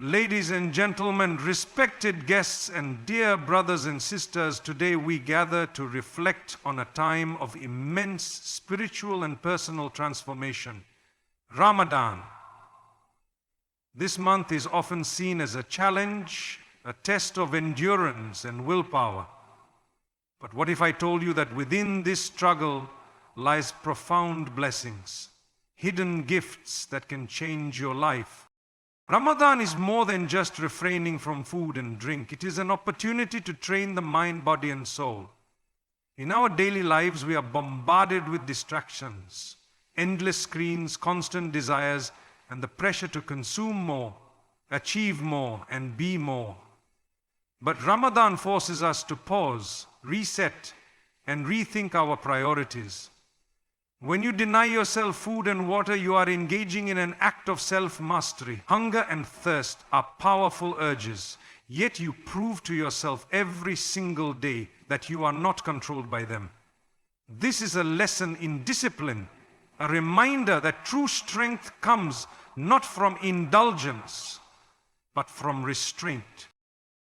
Ladies and gentlemen, respected guests and dear brothers and sisters, today we gather to reflect on a time of immense spiritual and personal transformation, Ramadan. This month is often seen as a challenge, a test of endurance and willpower. But what if I told you that within this struggle lies profound blessings, hidden gifts that can change your life? Ramadan is more than just refraining from food and drink. It is an opportunity to train the mind, body, and soul. In our daily lives, we are bombarded with distractions, endless screens, constant desires, and the pressure to consume more, achieve more, and be more. But Ramadan forces us to pause, reset, and rethink our priorities. When you deny yourself food and water, you are engaging in an act of self-mastery. Hunger and thirst are powerful urges, yet you prove to yourself every single day that you are not controlled by them. This is a lesson in discipline, a reminder that true strength comes not from indulgence, but from restraint.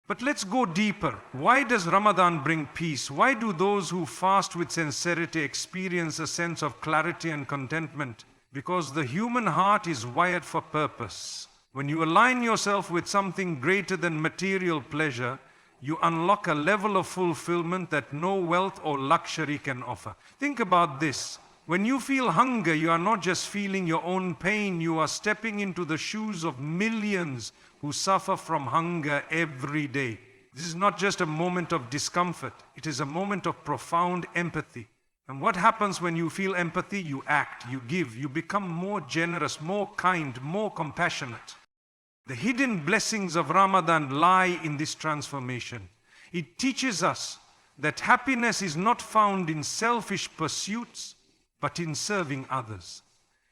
But let's go deeper. Why does Ramadan bring peace? Why do those who fast with sincerity experience a sense of clarity and contentment? Because the human heart is wired for purpose. When you align yourself with something greater than material pleasure, you unlock a level of fulfillment that no wealth or luxury can offer. Think about this. When you feel hunger, you are not just feeling your own pain, you are stepping into the shoes of millions who suffer from hunger every day. This is not just a moment of discomfort, it is a moment of profound empathy. And what happens when you feel empathy? You act, you give, you become more generous, more kind, more compassionate. The hidden blessings of Ramadan lie in this transformation. It teaches us that happiness is not found in selfish pursuits, but in serving others.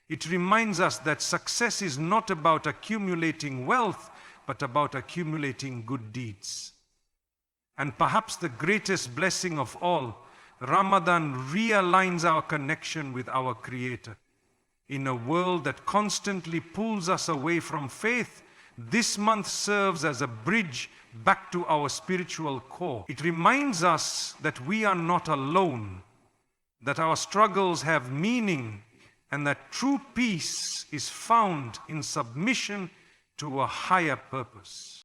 It reminds us that success is not about accumulating wealth, but about accumulating good deeds. And perhaps the greatest blessing of all, Ramadan realigns our connection with our Creator. In a world that constantly pulls us away from faith, this month serves as a bridge back to our spiritual core. It reminds us that we are not alone, that our struggles have meaning, and that true peace is found in submission to a higher purpose.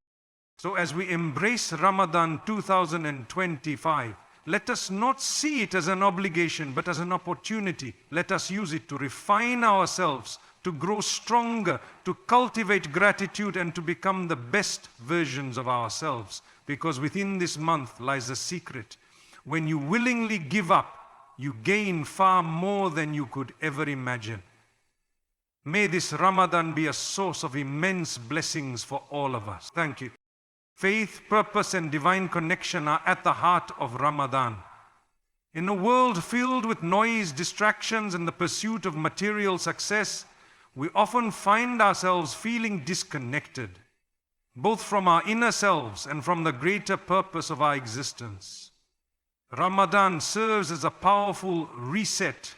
So as we embrace Ramadan 2025, let us not see it as an obligation, but as an opportunity. Let us use it to refine ourselves, to grow stronger, to cultivate gratitude, and to become the best versions of ourselves. Because within this month lies a secret. When you willingly give up, you gain far more than you could ever imagine. May this Ramadan be a source of immense blessings for all of us. Thank you. Faith, purpose, and divine connection are at the heart of Ramadan. In a world filled with noise, distractions, and the pursuit of material success, we often find ourselves feeling disconnected, both from our inner selves and from the greater purpose of our existence. Ramadan serves as a powerful reset,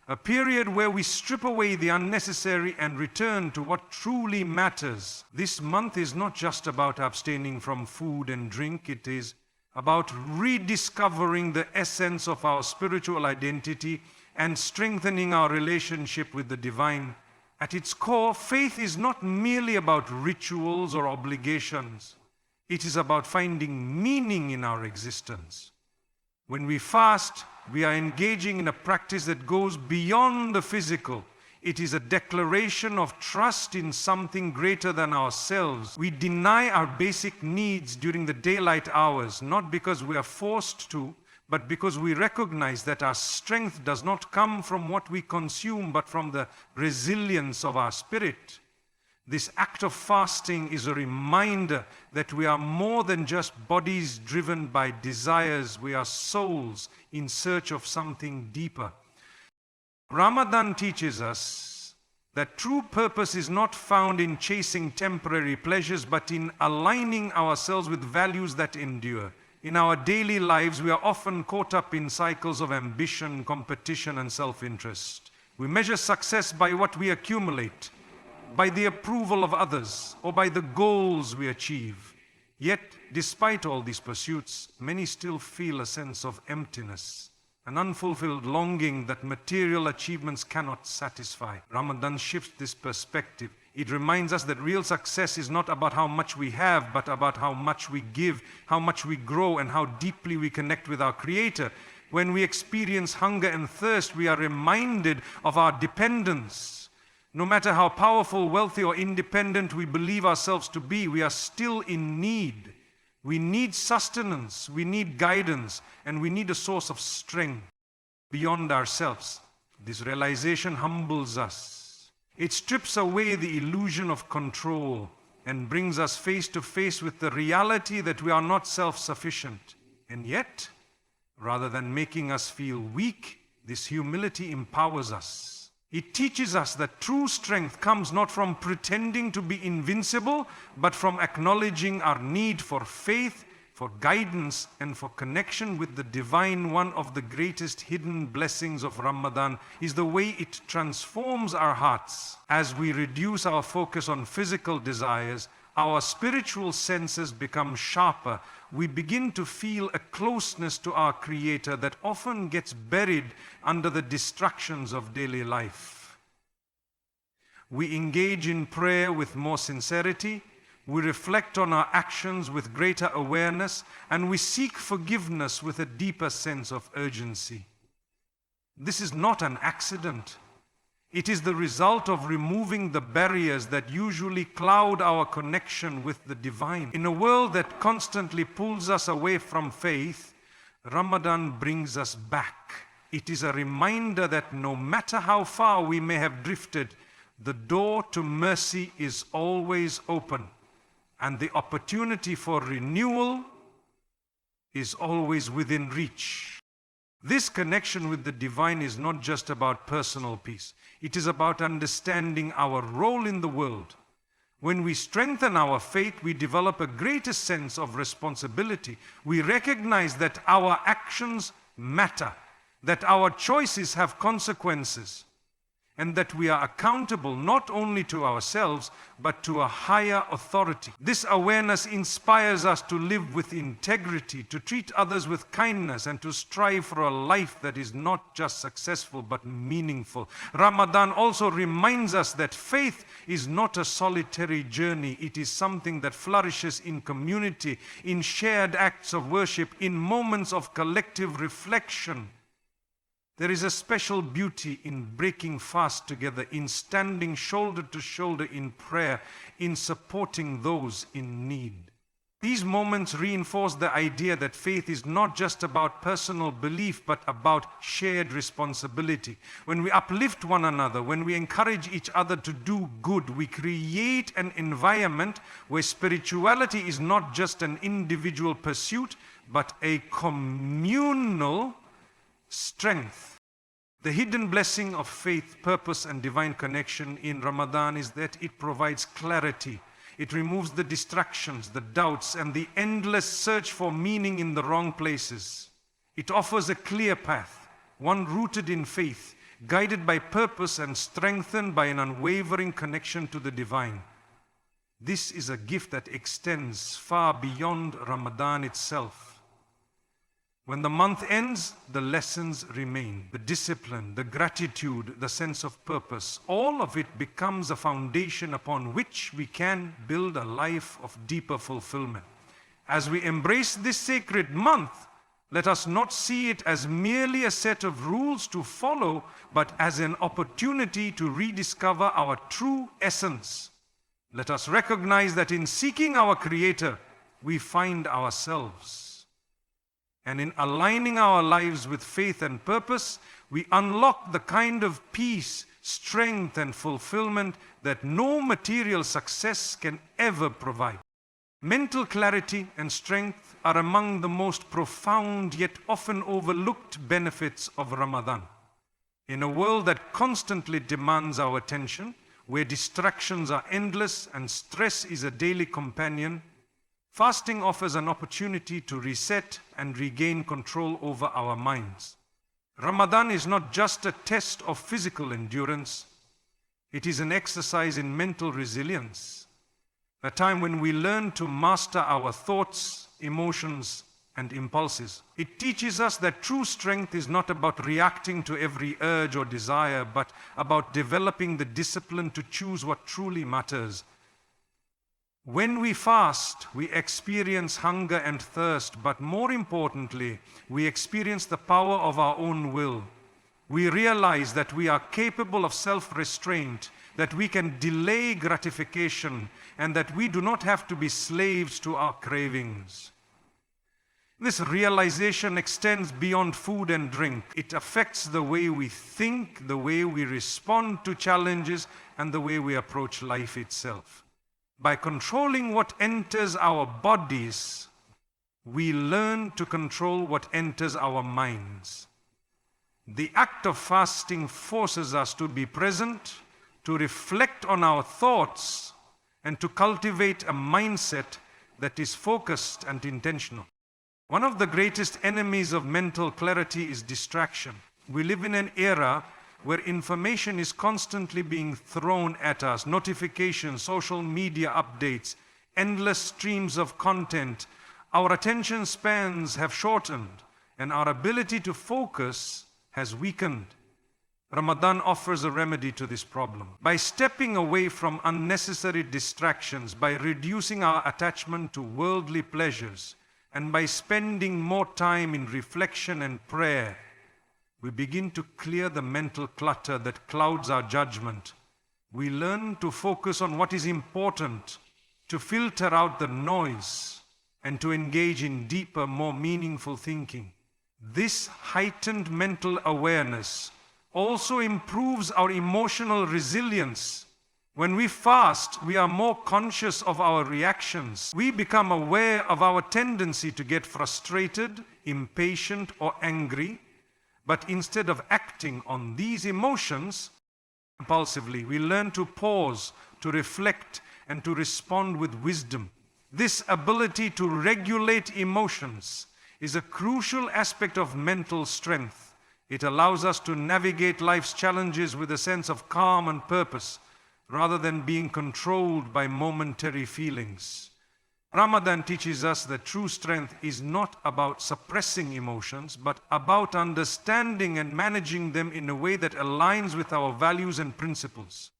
a period where we strip away the unnecessary and return to what truly matters. This month is not just about abstaining from food and drink, it is about rediscovering the essence of our spiritual identity and strengthening our relationship with the divine. At its core, faith is not merely about rituals or obligations. It is about finding meaning in our existence. When we fast, we are engaging in a practice that goes beyond the physical. It is a declaration of trust in something greater than ourselves. We deny our basic needs during the daylight hours, not because we are forced to, but because we recognize that our strength does not come from what we consume, but from the resilience of our spirit. This act of fasting is a reminder that we are more than just bodies driven by desires. We are souls in search of something deeper. Ramadan teaches us that true purpose is not found in chasing temporary pleasures, but in aligning ourselves with values that endure. In our daily lives, we are often caught up in cycles of ambition, competition, and self-interest. We measure success by what we accumulate, by the approval of others, or by the goals we achieve. Yet, despite all these pursuits, many still feel a sense of emptiness, an unfulfilled longing that material achievements cannot satisfy. Ramadan shifts this perspective. It reminds us that real success is not about how much we have, but about how much we give, how much we grow, and how deeply we connect with our Creator. When we experience hunger and thirst, we are reminded of our dependence. No matter how powerful, wealthy, or independent we believe ourselves to be, we are still in need. We need sustenance, we need guidance, and we need a source of strength beyond ourselves. This realization humbles us. It strips away the illusion of control and brings us face to face with the reality that we are not self-sufficient. And yet, rather than making us feel weak, this humility empowers us. It teaches us that true strength comes not from pretending to be invincible, but from acknowledging our need for faith, for guidance, and for connection with the divine. One of the greatest hidden blessings of Ramadan is the way it transforms our hearts. As we reduce our focus on physical desires, our spiritual senses become sharper. We begin to feel a closeness to our Creator that often gets buried under the distractions of daily life. We engage in prayer with more sincerity, we reflect on our actions with greater awareness, and we seek forgiveness with a deeper sense of urgency. This is not an accident. It is the result of removing the barriers that usually cloud our connection with the divine. In a world that constantly pulls us away from faith, Ramadan brings us back. It is a reminder that no matter how far we may have drifted, the door to mercy is always open, and the opportunity for renewal is always within reach. This connection with the divine is not just about personal peace. It is about understanding our role in the world. When we strengthen our faith, we develop a greater sense of responsibility. We recognize that our actions matter, that our choices have consequences, and that we are accountable not only to ourselves, but to a higher authority. This awareness inspires us to live with integrity, to treat others with kindness, and to strive for a life that is not just successful, but meaningful. Ramadan also reminds us that faith is not a solitary journey. It is something that flourishes in community, in shared acts of worship, in moments of collective reflection. There is a special beauty in breaking fast together, in standing shoulder to shoulder in prayer, in supporting those in need. These moments reinforce the idea that faith is not just about personal belief, but about shared responsibility. When we uplift one another, when we encourage each other to do good, we create an environment where spirituality is not just an individual pursuit, but a communal strength. The hidden blessing of faith, purpose, and divine connection in Ramadan is that it provides clarity. It removes the distractions, the doubts, and the endless search for meaning in the wrong places. It offers a clear path, one rooted in faith, guided by purpose and strengthened by an unwavering connection to the divine. This is a gift that extends far beyond Ramadan itself. When the month ends, the lessons remain. The discipline, the gratitude, the sense of purpose, all of it becomes a foundation upon which we can build a life of deeper fulfillment. As we embrace this sacred month, let us not see it as merely a set of rules to follow, but as an opportunity to rediscover our true essence. Let us recognize that in seeking our Creator, we find ourselves. And in aligning our lives with faith and purpose, we unlock the kind of peace, strength, and fulfillment that no material success can ever provide. Mental clarity and strength are among the most profound yet often overlooked benefits of Ramadan. In a world that constantly demands our attention, where distractions are endless and stress is a daily companion, fasting offers an opportunity to reset and regain control over our minds. Ramadan is not just a test of physical endurance. It is an exercise in mental resilience, a time when we learn to master our thoughts, emotions, and impulses. It teaches us that true strength is not about reacting to every urge or desire, but about developing the discipline to choose what truly matters. When we fast, we experience hunger and thirst, but more importantly, we experience the power of our own will. We realize that we are capable of self-restraint, that we can delay gratification, and that we do not have to be slaves to our cravings. This realization extends beyond food and drink. It affects the way we think, the way we respond to challenges, and the way we approach life itself. By controlling what enters our bodies, we learn to control what enters our minds. The act of fasting forces us to be present, to reflect on our thoughts, and to cultivate a mindset that is focused and intentional. One of the greatest enemies of mental clarity is distraction. We live in an era where information is constantly being thrown at us, notifications, social media updates, endless streams of content. Our attention spans have shortened, and our ability to focus has weakened. Ramadan offers a remedy to this problem. By stepping away from unnecessary distractions, by reducing our attachment to worldly pleasures, and by spending more time in reflection and prayer, we begin to clear the mental clutter that clouds our judgment. We learn to focus on what is important, to filter out the noise, and to engage in deeper, more meaningful thinking. This heightened mental awareness also improves our emotional resilience. When we fast, we are more conscious of our reactions. We become aware of our tendency to get frustrated, impatient, or angry. But instead of acting on these emotions impulsively, we learn to pause, to reflect, and to respond with wisdom. This ability to regulate emotions is a crucial aspect of mental strength. It allows us to navigate life's challenges with a sense of calm and purpose, rather than being controlled by momentary feelings. Ramadan teaches us that true strength is not about suppressing emotions, but about understanding and managing them in a way that aligns with our values and principles.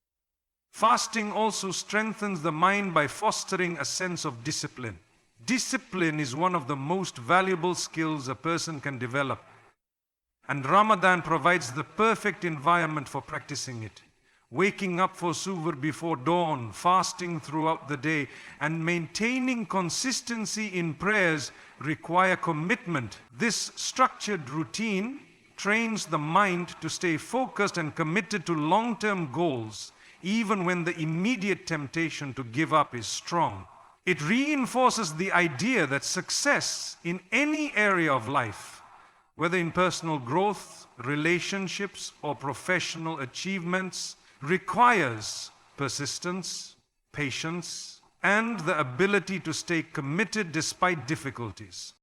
Fasting also strengthens the mind by fostering a sense of discipline. Discipline is one of the most valuable skills a person can develop, and Ramadan provides the perfect environment for practicing it. Waking up for suhoor before dawn, fasting throughout the day, and maintaining consistency in prayers require commitment. This structured routine trains the mind to stay focused and committed to long-term goals, even when the immediate temptation to give up is strong. It reinforces the idea that success in any area of life, whether in personal growth, relationships, or professional achievements, requires persistence, patience, and the ability to stay committed despite difficulties.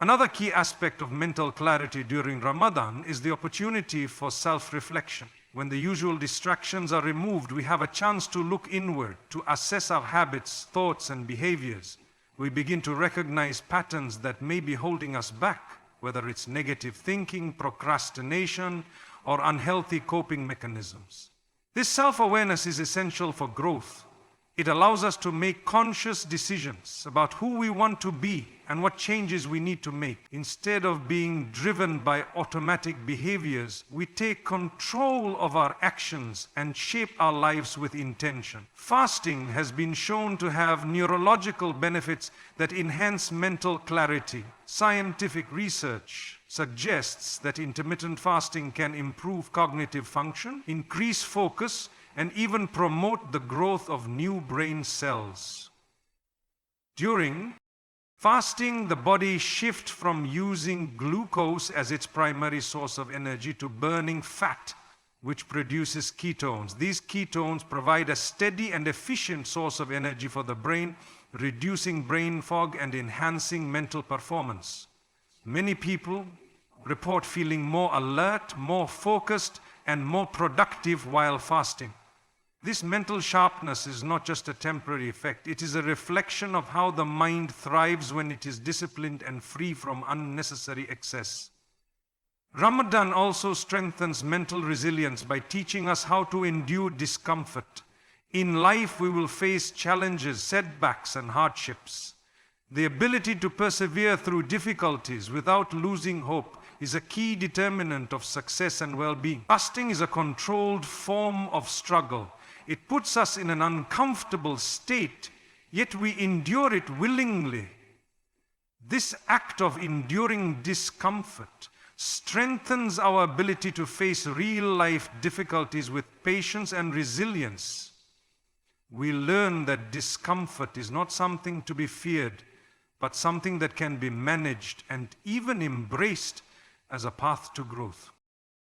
Another key aspect of mental clarity during Ramadan is the opportunity for self-reflection. When the usual distractions are removed, we have a chance to look inward, to assess our habits, thoughts, and behaviors. We begin to recognize patterns that may be holding us back, whether it's negative thinking, procrastination, or unhealthy coping mechanisms. This self-awareness is essential for growth. It allows us to make conscious decisions about who we want to be and what changes we need to make. Instead of being driven by automatic behaviors, we take control of our actions and shape our lives with intention. Fasting has been shown to have neurological benefits that enhance mental clarity. Scientific research suggests that intermittent fasting can improve cognitive function, increase focus, and even promote the growth of new brain cells. During fasting, the body shifts from using glucose as its primary source of energy to burning fat, which produces ketones. These ketones provide a steady and efficient source of energy for the brain, reducing brain fog and enhancing mental performance. Many people report feeling more alert, more focused, and more productive while fasting. This mental sharpness is not just a temporary effect, it is a reflection of how the mind thrives when it is disciplined and free from unnecessary excess. Ramadan also strengthens mental resilience by teaching us how to endure discomfort. In life, we will face challenges, setbacks, and hardships. The ability to persevere through difficulties without losing hope is a key determinant of success and well-being. Fasting is a controlled form of struggle. It puts us in an uncomfortable state, yet we endure it willingly. This act of enduring discomfort strengthens our ability to face real-life difficulties with patience and resilience. We learn that discomfort is not something to be feared, but something that can be managed and even embraced as a path to growth.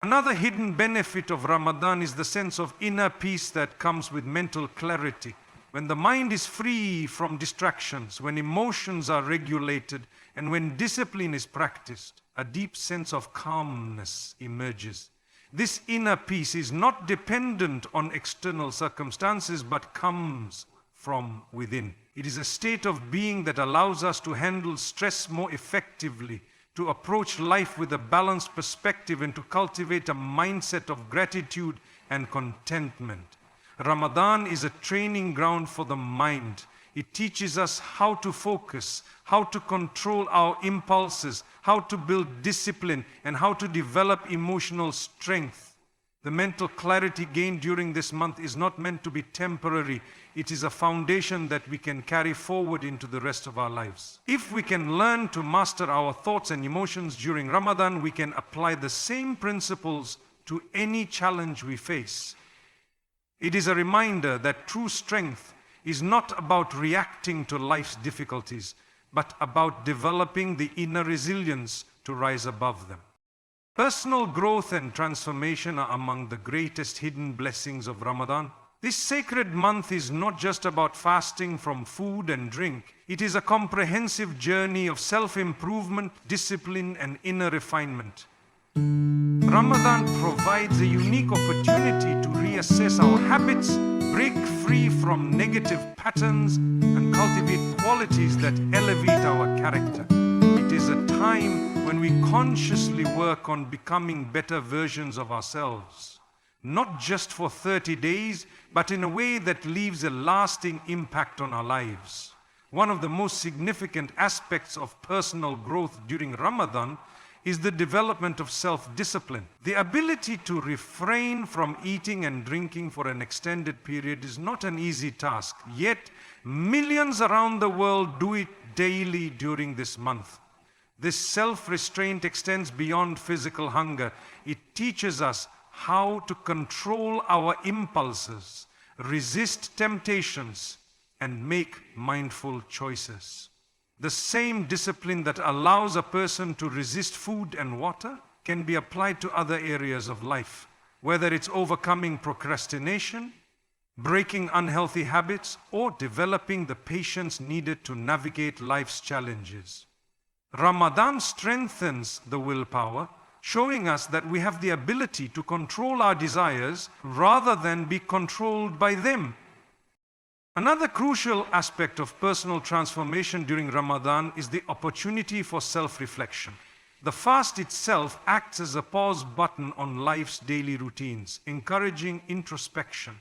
Another hidden benefit of Ramadan is the sense of inner peace that comes with mental clarity. When the mind is free from distractions, when emotions are regulated, and when discipline is practiced, a deep sense of calmness emerges. This inner peace is not dependent on external circumstances, but comes from within. It is a state of being that allows us to handle stress more effectively, to approach life with a balanced perspective, and to cultivate a mindset of gratitude and contentment. Ramadan is a training ground for the mind. It teaches us how to focus, how to control our impulses, how to build discipline, and how to develop emotional strength. The mental clarity gained during this month is not meant to be temporary. It is a foundation that we can carry forward into the rest of our lives. If we can learn to master our thoughts and emotions during Ramadan, we can apply the same principles to any challenge we face. It is a reminder that true strength is not about reacting to life's difficulties, but about developing the inner resilience to rise above them. Personal growth and transformation are among the greatest hidden blessings of Ramadan. This sacred month is not just about fasting from food and drink. It is a comprehensive journey of self-improvement, discipline, and inner refinement. Ramadan provides a unique opportunity to reassess our habits, break free from negative patterns, and cultivate qualities that elevate our character. It is a time when we consciously work on becoming better versions of ourselves, not just for 30 days, but in a way that leaves a lasting impact on our lives. One of the most significant aspects of personal growth during Ramadan is the development of self-discipline. The ability to refrain from eating and drinking for an extended period is not an easy task, yet millions around the world do it daily during this month. This self-restraint extends beyond physical hunger. It teaches us how to control our impulses, resist temptations, and make mindful choices. The same discipline that allows a person to resist food and water can be applied to other areas of life, whether it's overcoming procrastination, breaking unhealthy habits, or developing the patience needed to navigate life's challenges. Ramadan strengthens the willpower, showing us that we have the ability to control our desires rather than be controlled by them. Another crucial aspect of personal transformation during Ramadan is the opportunity for self-reflection. The fast itself acts as a pause button on life's daily routines, encouraging introspection.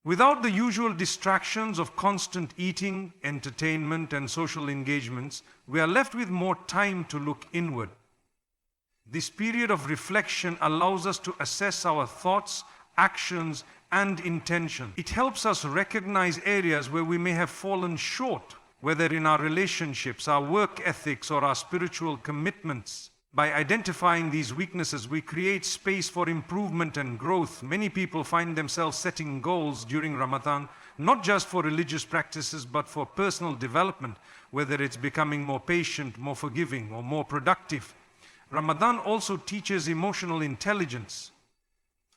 Without the usual distractions of constant eating, entertainment, and social engagements, we are left with more time to look inward. This period of reflection allows us to assess our thoughts, actions, and intention. It helps us recognize areas where we may have fallen short, whether in our relationships, our work ethics, or our spiritual commitments. By identifying these weaknesses, we create space for improvement and growth. Many people find themselves setting goals during Ramadan, not just for religious practices, but for personal development, whether it's becoming more patient, more forgiving, or more productive. Ramadan also teaches emotional intelligence,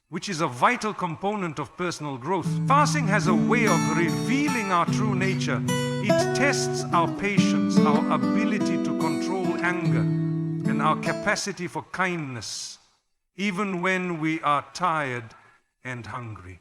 which is a vital component of personal growth. Fasting has a way of revealing our true nature. It tests our patience, our ability to control anger, and our capacity for kindness, even when we are tired and hungry.